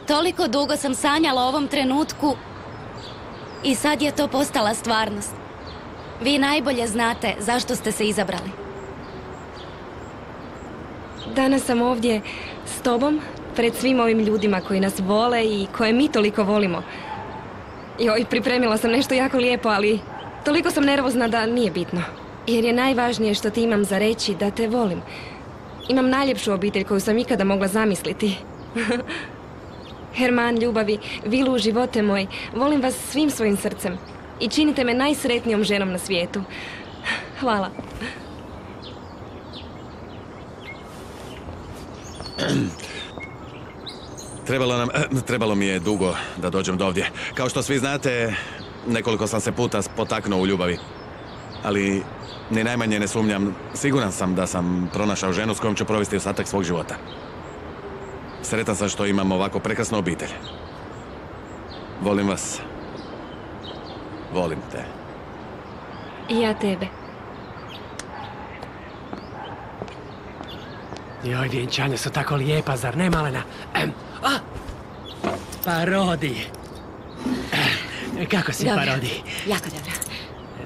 Toliko dugo sam sanjala o ovom trenutku i sad je to postala stvarnost. Vi najbolje znate zašto ste se izabrali. Danas sam ovdje s tobom, pred svim ovim ljudima koji nas vole i koje mi toliko volimo. Joj, pripremila sam nešto jako lijepo, ali toliko sam nervozna da nije bitno. Jer je najvažnije što ti imam za reći da te volim. Imam najljepšu obitelj koju sam ikada mogla zamisliti. Herman, ljubavi, Vilu, živote moj, volim vas svim svojim srcem. I činite me najsretnijom ženom na svijetu. Hvala. Trebalo mi je dugo da dođem do ovdje. Kao što svi znate, nekoliko sam se puta potaknuo u ljubavi. Ali ni najmanje ne sumnjam, siguran sam da sam pronašao ženu s kojom ću provesti ostatak svog života. Sretan sam što imam ovako prekrasnu obitelj. Volim vas. Volim te. I ja tebe. Joj, vjenčanja su tako lijepa, zar ne, malena? Parodi. Kako si, Dobro. Parodi? Jako dobro.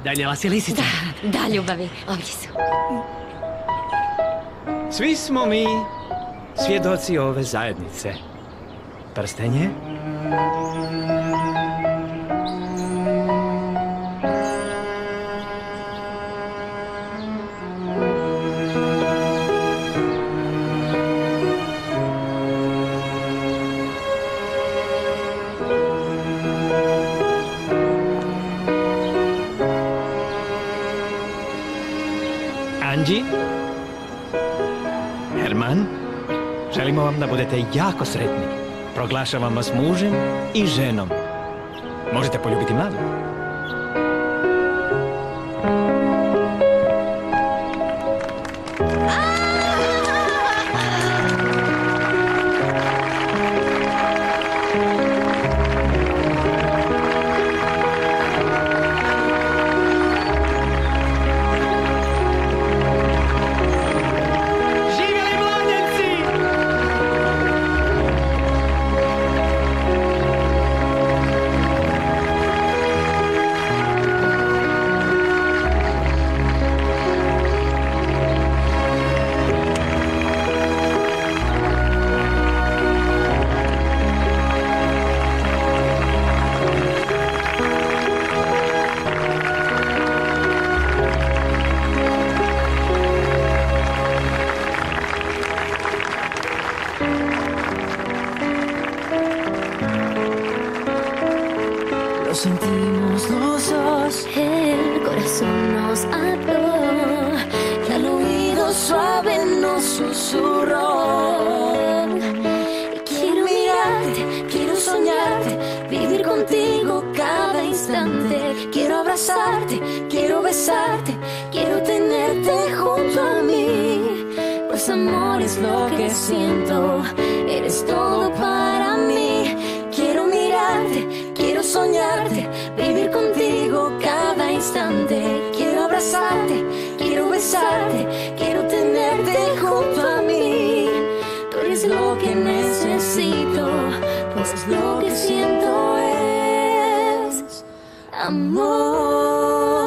Donijela si lisice? Da, ljubavi, ovdje su. Svi smo mi svjedoci ove zajednice. Prstenje? Anđi? Herman? Želimo vam da budete jako sretni. Proglašavam vas mužem i ženom. Možete poljubiti mladu. Lo sentimos los dos, el corazón nos habló, y al oído suave nos susurró. Quiero mirarte, quiero soñarte, vivir contigo cada instante. Quiero abrazarte, quiero besarte, quiero tenerte junto a mí. Pues amor es lo que siento, eres todo para mí. Quiero mirarte, quiero soñarte, vivir contigo cada instante. Quiero abrazarte, quiero besarte, quiero tenerte junto a mí. Tú eres lo que necesito, pues lo que siento es amor.